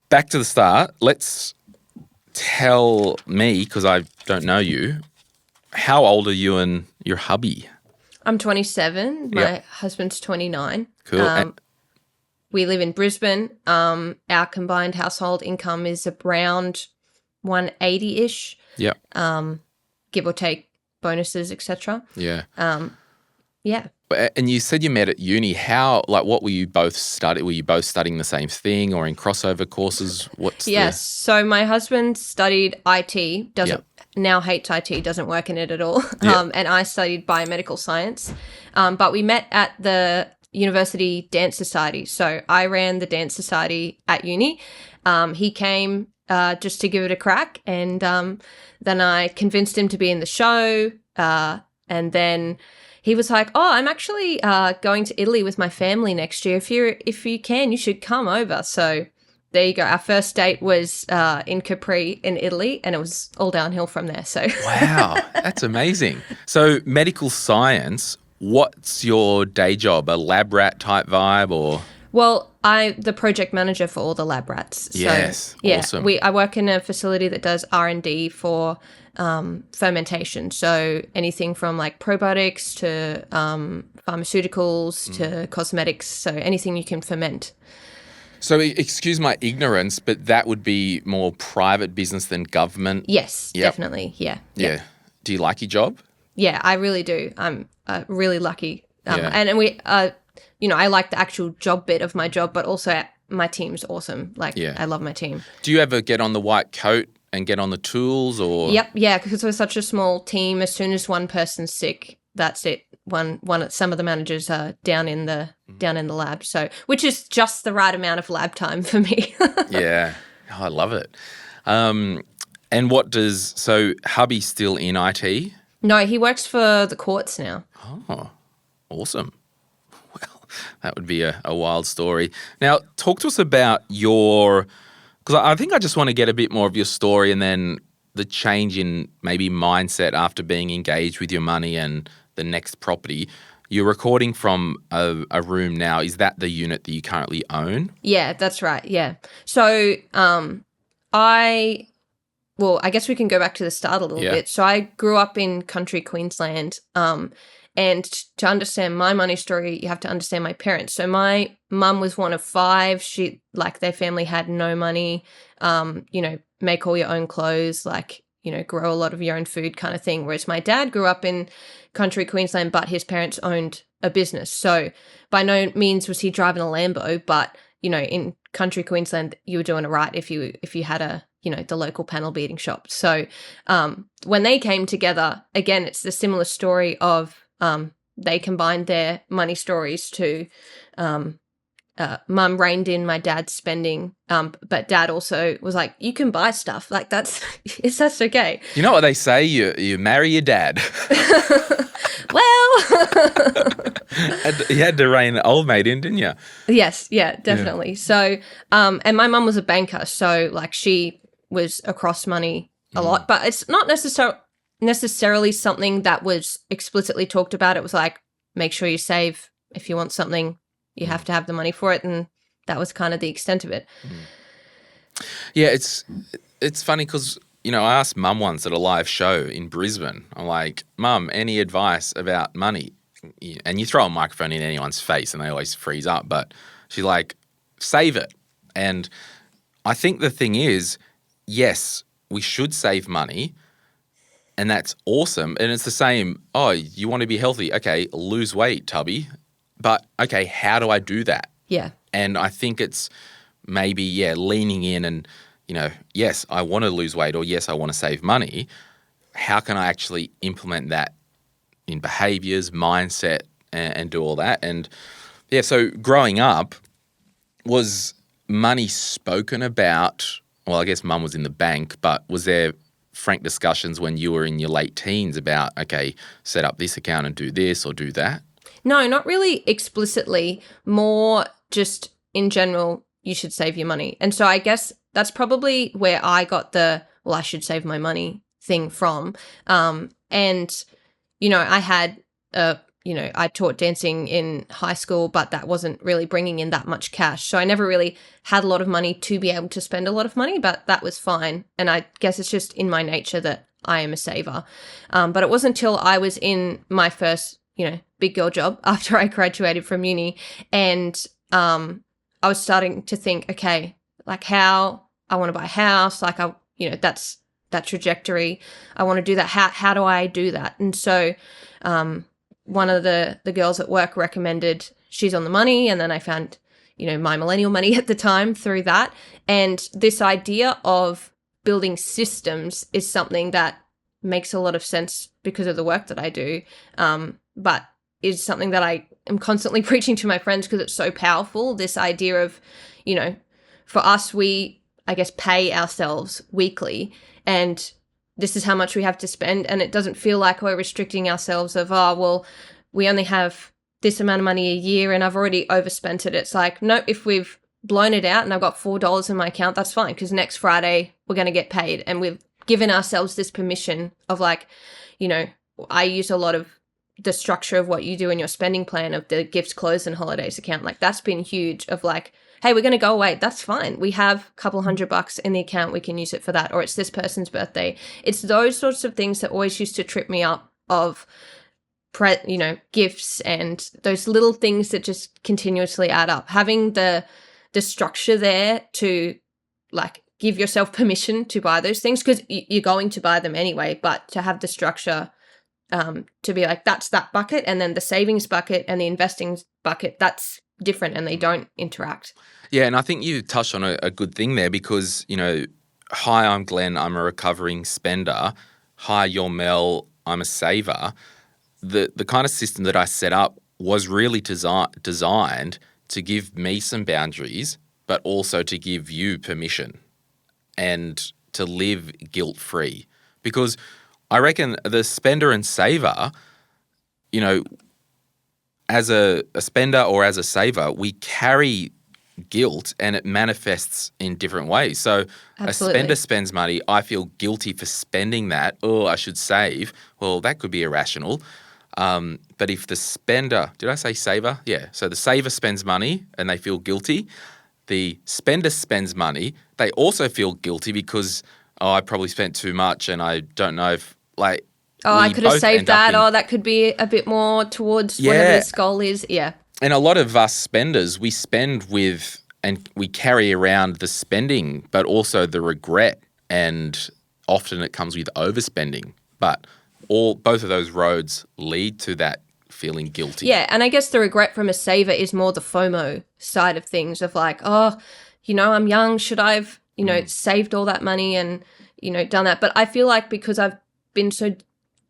back to the start. Let's tell me, because I don't know you, how old are you and your hubby? I'm 27. My husband's 29. Cool. We live in Brisbane. Our combined household income is around 180-ish. Yeah. Give or take bonuses, etc. Yeah. Yeah. And you said you met at uni. How, what were you both studying? Were you both studying the same thing or in crossover courses? Yes. So my husband studied IT, now hates IT, doesn't work in it at all. And I studied biomedical science. But we met at the University Dance Society. So I ran the dance society at uni. He came just to give it a crack. And then I convinced him to be in the show. And then he was like, "Oh, I'm actually going to Italy with my family next year. If you can, you should come over." So there you go. Our first date was in Capri in Italy, and it was all downhill from there. So wow, that's amazing. So medical science, what's your day job? A lab rat type vibe or? Well, I'm the project manager for all the lab rats. So, yes, awesome. I work in a facility that does R&D for fermentation. So anything from like probiotics to pharmaceuticals to cosmetics. So anything you can ferment. So excuse my ignorance, but that would be more private business than government? Yes, definitely. Yeah. Do you like your job? Yeah, I really do. I'm really lucky. And we, I like the actual job bit of my job, but also my team's awesome. I love my team. Do you ever get on the white coat and get on the tools or? Yep, yeah, because we're such a small team. As soon as one person's sick, that's it. Some of the managers are down in the lab, so which is just the right amount of lab time for me. Yeah, I love it. And so hubby's still in IT? No, he works for the courts now. Oh, awesome. Well, that would be a wild story. Now, talk to us about because I think I just want to get a bit more of your story and then the change in maybe mindset after being engaged with your money and the next property. You're recording from a room now. Is that the unit that you currently own? Yeah, that's right. Yeah. So I guess we can go back to the start a little bit. So I grew up in country Queensland. And to understand my money story, you have to understand my parents. So my mum was one of 5. Their family had no money, make all your own clothes, grow a lot of your own food kind of thing. Whereas my dad grew up in country Queensland, but his parents owned a business. So by no means was he driving a Lambo, but, in country Queensland, you were doing it right if you had the local panel beating shop. So when they came together, again, it's the similar story of they combined their money stories to mum reined in my dad's spending, but dad also was like, you can buy stuff. That's okay. You know what they say? You marry your dad. Well. You had to rein the old mate in, didn't you? Yes, yeah, definitely. Yeah. So, and my mum was a banker, so she was across money a lot, but it's not necessarily something that was explicitly talked about. It was make sure you save. If you want something, you have to have the money for it, and that was kind of the extent of it. Yeah, it's funny because I asked Mum once at a live show in Brisbane. I'm like, Mum, any advice about money? And you throw a microphone in anyone's face and they always freeze up. But she's like, save it. And I think the thing is, yes, we should save money. And that's awesome. And it's the same, you want to be healthy. Okay, lose weight, Tubby. But, okay, how do I do that? Yeah. And I think it's maybe, leaning in and, yes, I want to lose weight or yes, I want to save money. How can I actually implement that in behaviours, mindset, and do all that? And, so growing up, was money spoken about? Well, I guess Mum was in the bank, but was there frank discussions when you were in your late teens about, okay, set up this account and do this or do that? No, not really explicitly, more just in general, you should save your money. And so I guess that's probably where I got I should save my money thing from. And, I had a I taught dancing in high school, but that wasn't really bringing in that much cash. So I never really had a lot of money to be able to spend a lot of money, but that was fine. And I guess it's just in my nature that I am a saver. But it wasn't until I was in my first, big girl job after I graduated from uni, and I was starting to think, okay, like how I want to buy a house, like that's that trajectory. I want to do that. How do I do that? And so one of the girls at work recommended She's on the Money, and then I found, My Millennial Money at the time through that. And this idea of building systems is something that makes a lot of sense because of the work that I do, but is something that I am constantly preaching to my friends because it's so powerful. This idea of, for us, we, I guess, pay ourselves weekly, and this is how much we have to spend, and it doesn't feel like we're restricting ourselves of, we only have this amount of money a year and I've already overspent it. It's like, no, if we've blown it out and I've got $4 in my account, that's fine, because next Friday we're going to get paid. And we've given ourselves this permission of like, I use a lot of the structure of what you do in your spending plan of the gifts, clothes and holidays account. Like that's been huge of like, hey, we're going to go away. That's fine. We have a couple $100 in the account. We can use it for that. Or it's this person's birthday. It's those sorts of things that always used to trip me up of, gifts and those little things that just continuously add up. Having the structure there to like give yourself permission to buy those things, because you're going to buy them anyway, but to have the structure to be like, that's that bucket, and then the savings bucket and the investing bucket, that's different and they don't interact. Yeah, and I think you touched on a good thing there because, hi, I'm Glenn, I'm a recovering spender. Hi, you're Mel, I'm a saver. The kind of system that I set up was really designed to give me some boundaries, but also to give you permission and to live guilt-free. Because I reckon the spender and saver, as a spender or as a saver, we carry guilt and it manifests in different ways. So Absolutely. A spender spends money, I feel guilty for spending that. Oh, I should save. Well, that could be irrational. But if the spender, did I say saver? Yeah. So the saver spends money and they feel guilty. The spender spends money. They also feel guilty because, I probably spent too much and I don't know if I could have saved that. That could be a bit more towards whatever this goal is. Yeah. And a lot of us spenders, we spend with and we carry around the spending, but also the regret. And often it comes with overspending. But both of those roads lead to that feeling guilty. Yeah. And I guess the regret from a saver is more the FOMO side of things of like, I'm young. Should I've, saved all that money and, done that? But I feel like because I've been so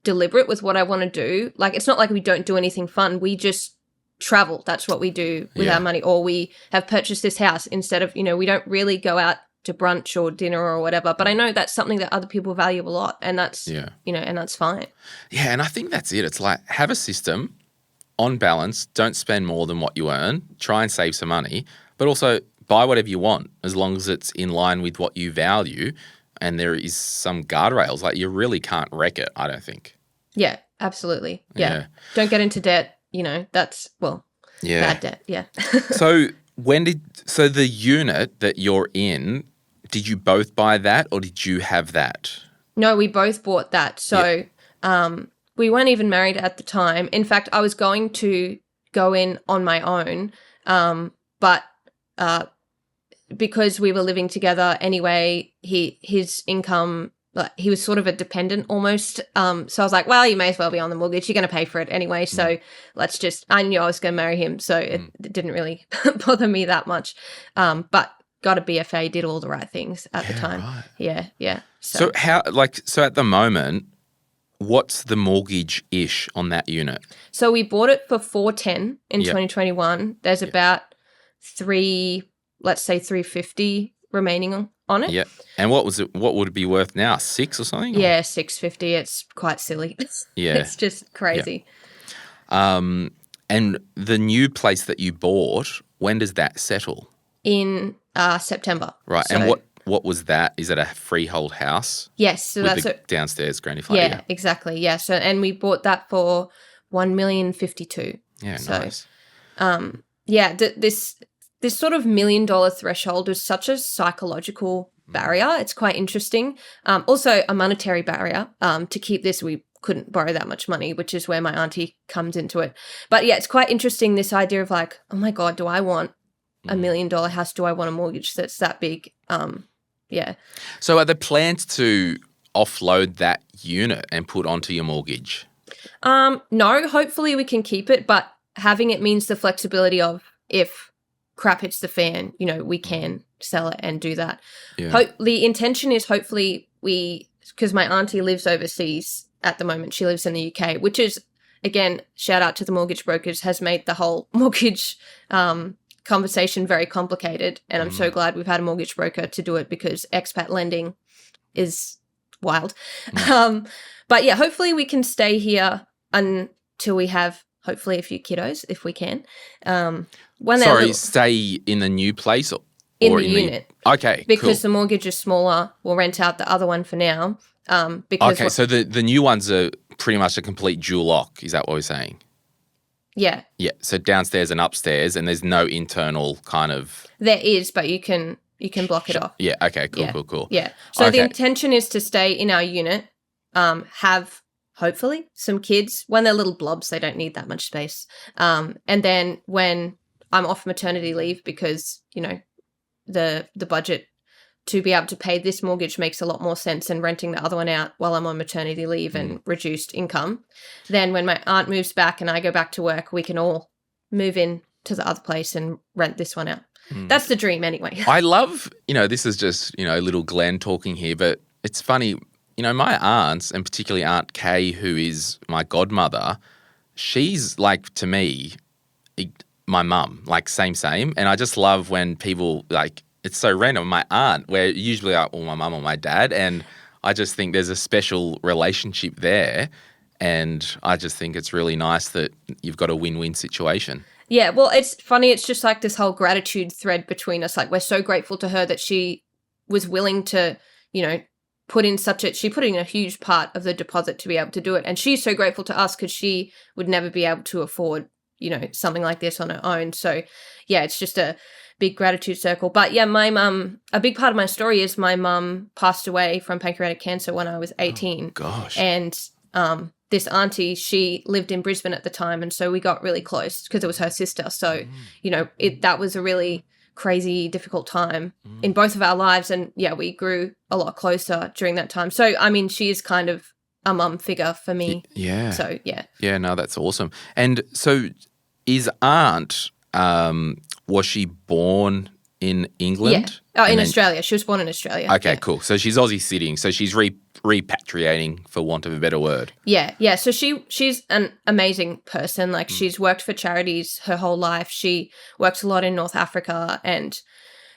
deliberate with what I want to do, like it's not like we don't do anything fun. We just travel. That's what we do with our money. Or we have purchased this house instead of, we don't really go out to brunch or dinner or whatever. But I know that's something that other people value a lot, and that's, and that's fine. Yeah, and I think that's it. It's like have a system on balance. Don't spend more than what you earn. Try and save some money, but also buy whatever you want as long as it's in line with what you value and there is some guardrails. Like you really can't wreck it, I don't think. Yeah, absolutely. Yeah. Don't get into debt. That's, bad debt. Yeah. So the unit that you're in, did you both buy that or did you have that? No, we both bought that. So we weren't even married at the time. In fact, I was going to go in on my own, but because we were living together anyway, his income, he was sort of a dependent almost. So I was like, well, you may as well be on the mortgage. You're going to pay for it anyway. So I knew I was going to marry him. So it didn't really bother me that much. But got a BFA, did all the right things at the time. Right. Yeah. So at the moment, what's the mortgage-ish on that unit? So we bought it for $410 in 2021. There's about $350 remaining on it. Yeah. And what was it? What would it be worth now? $6 or something? Yeah, $650. It's quite silly. Yeah. It's just crazy. Yeah. And the new place that you bought, when does that settle? In September. Right. So, and what was that? Is it a freehold house? Yes. So with that's the downstairs granny flat. Yeah, exactly. Yeah. So and we bought that for $1,052,000. Yeah, so, nice. This sort of $1 million threshold is such a psychological barrier. It's quite interesting. Also a monetary barrier. To keep this, we couldn't borrow that much money, which is where my auntie comes into it. But yeah, it's quite interesting, this idea of like, oh my God, do I want a $1 million house? Do I want a mortgage that's that big? Yeah. So are there plans to offload that unit and put onto your mortgage? No, hopefully we can keep it, but having it means the flexibility of if crap hits the fan, we can sell it and do that. Yeah. The intention is hopefully because my auntie lives overseas at the moment, she lives in the UK, which is, again, shout out to the mortgage brokers, has made the whole mortgage conversation very complicated. And I'm so glad we've had a mortgage broker to do it, because expat lending is wild. But yeah, hopefully we can stay here until we have hopefully a few kiddos, if we can. Stay in the new place or in the unit. Okay, because cool. the mortgage is smaller. We'll rent out the other one for now. So the new ones are pretty much a complete dual lock. Is that what we're saying? Yeah. Yeah. So downstairs and upstairs, and there's no internal kind of. There is, but you can block it off. Yeah. Okay. Cool. Yeah. So the intention is to stay in our unit, have hopefully some kids. When they're little blobs, they don't need that much space. And then when I'm off maternity leave, because the budget to be able to pay this mortgage makes a lot more sense than renting the other one out while I'm on maternity leave and reduced income. Then when my aunt moves back and I go back to work, we can all move in to the other place and rent this one out. That's the dream anyway. I love, this is just, little Glen talking here, but it's funny, my aunts, and particularly Aunt Kay, who is my godmother, she's like, to me, my mum, like same. And I just love when people like, it's so random. My aunt, where usually my mum or my dad, and I just think there's a special relationship there, and I just think it's really nice that you've got a win-win situation. Yeah, well, it's funny. It's just like this whole gratitude thread between us. Like, we're so grateful to her that she was willing to, she put in a huge part of the deposit to be able to do it. And she's so grateful to us because she would never be able to afford, something like this on her own. So yeah, it's just a big gratitude circle. But yeah, my mum, a big part of my story is my mum passed away from pancreatic cancer when I was 18. Oh, gosh. And this auntie, she lived in Brisbane at the time, and so we got really close because it was her sister. So, that was a really crazy, difficult time in both of our lives. And yeah, we grew a lot closer during that time. So, I mean, she is kind of a mum figure for me. Yeah. So, yeah. Yeah, no, that's awesome. And so is Aunt, was she born in England? Yeah. Oh, in Australia. She was born in Australia. Okay, cool. So she's Aussie sitting. So she's repatriating, for want of a better word. Yeah, yeah. So she's an amazing person. Like, she's worked for charities her whole life. She works a lot in North Africa, and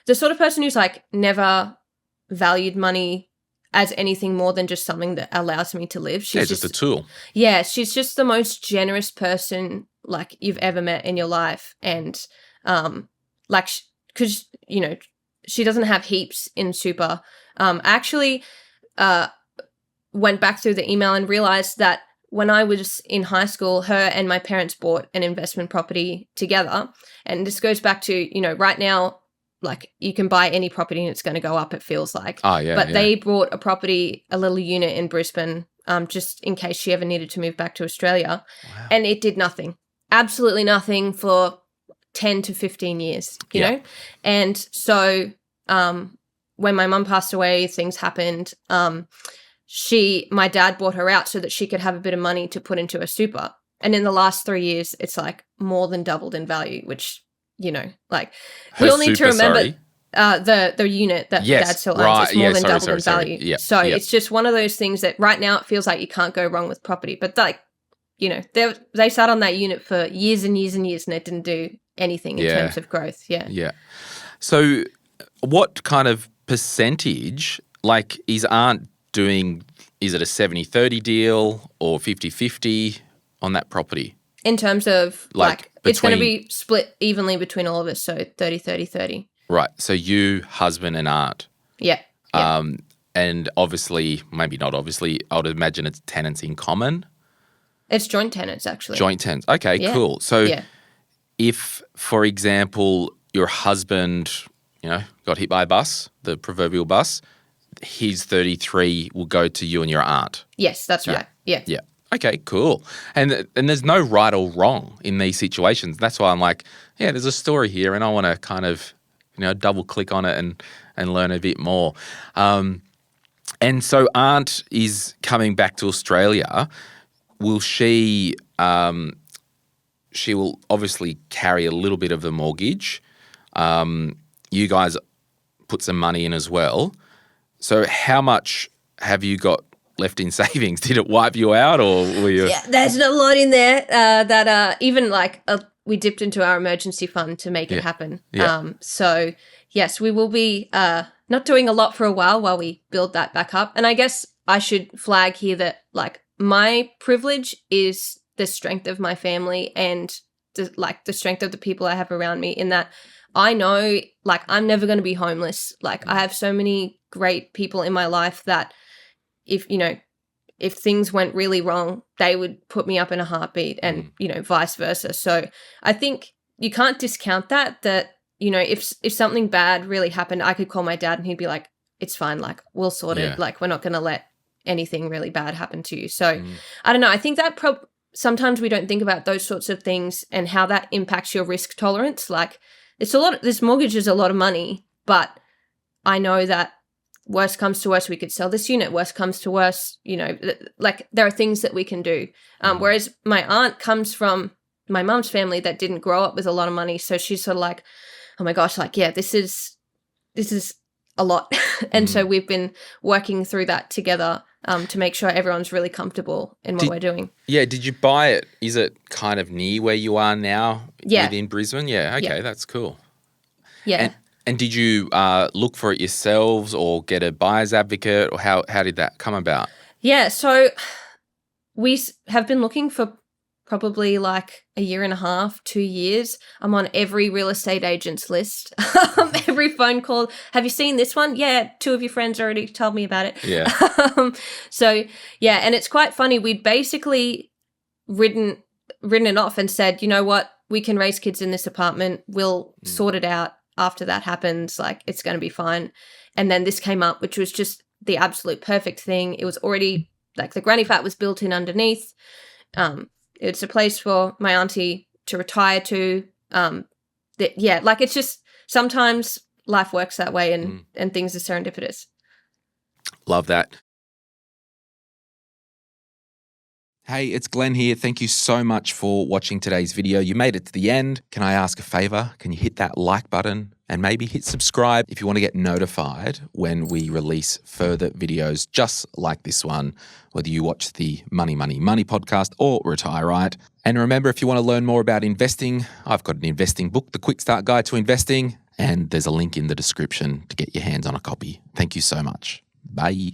the sort of person who's like never valued money as anything more than just something that allows me to live. She's just a tool. Yeah, she's just the most generous person like you've ever met in your life, and because she doesn't have heaps in super. I actually went back through the email and realized that when I was in high school, her and my parents bought an investment property together. And this goes back to, right now, like, you can buy any property and it's going to go up, it feels like. Oh, yeah. But they bought a property, a little unit in Brisbane, just in case she ever needed to move back to Australia. Wow. And it did nothing, absolutely nothing for 10 to 15 years, you know? And so when my mum passed away, things happened. My dad bought her out so that she could have a bit of money to put into a super. And in the last 3 years, it's like more than doubled in value, which, like, we all need to remember the unit that dad still owns. It's more than doubled in value. Yep. So it's just one of those things that right now it feels like you can't go wrong with property. But like, they sat on that unit for years and years and years, and it didn't do anything in terms of growth. Yeah. Yeah. So what kind of percentage, like, is Aunt doing? Is it a 70-30 deal or 50-50 on that property? In terms of like it's going to be split evenly between all of us, so 30-30-30. Right. So you, husband and Aunt. Yeah. And obviously, maybe not obviously, I would imagine it's tenants in common. It's joint tenants, actually. Joint tenants. Okay, Yeah. cool. So Yeah. if, for example, your husband, got hit by a bus, the proverbial bus, his 33 will go to you and your aunt. Yes, that's right. Yeah. Yeah. Okay, cool. And there's no right or wrong in these situations. That's why I'm like, yeah, there's a story here and I want to kind of, double click on it and learn a bit more. And so aunt is coming back to Australia. Will she will obviously carry a little bit of the mortgage. You guys put some money in as well. So how much have you got left in savings? Did it wipe you out or were you? Yeah, there's a lot in there that even we dipped into our emergency fund to make it happen. Yeah. So yes, we will be not doing a lot for a while we build that back up. And I guess I should flag here that my privilege is the strength of my family and the strength of the people I have around me, in that I know I'm never going to be homeless. I have so many great people in my life that if things went really wrong, they would put me up in a heartbeat and, vice versa. So I think you can't discount that, if something bad really happened, I could call my dad and he'd be like, it's fine. We'll sort it. We're not going to let anything really bad happen to you. So I don't know. I think that sometimes we don't think about those sorts of things and how that impacts your risk tolerance. It's a lot. This mortgage is a lot of money, but I know that worst comes to worst, we could sell this unit. Worst comes to worst, there are things that we can do. Whereas my aunt comes from my mum's family that didn't grow up with a lot of money. So she's sort of like, oh my gosh, this is a lot. And so we've been working through that together to make sure everyone's really comfortable in what we're doing. Yeah. Did you buy it? Is it kind of near where you are now within Brisbane? Yeah. Okay. That's cool. Yeah. And did you look for it yourselves or get a buyer's advocate, or how did that come about? Yeah. So we have been looking for probably a year and a half, 2 years. I'm on every real estate agent's list, every phone call. Have you seen this one? Yeah, 2 of your friends already told me about it. Yeah. So, yeah, and it's quite funny. We'd basically written it off and said, you know what, we can raise kids in this apartment. We'll sort it out after that happens. It's going to be fine. And then this came up, which was just the absolute perfect thing. It was already, the granny flat was built in underneath. It's a place for my auntie to retire to. It's just sometimes life works that way and things are serendipitous. Love that. Hey, it's Glen here. Thank you so much for watching today's video. You made it to the end. Can I ask a favor? Can you hit that like button and maybe hit subscribe if you want to get notified when we release further videos just like this one, whether you watch the Money, Money, Money podcast or Retire Right. And remember, if you want to learn more about investing, I've got an investing book, The Quick Start Guide to Investing, and there's a link in the description to get your hands on a copy. Thank you so much. Bye.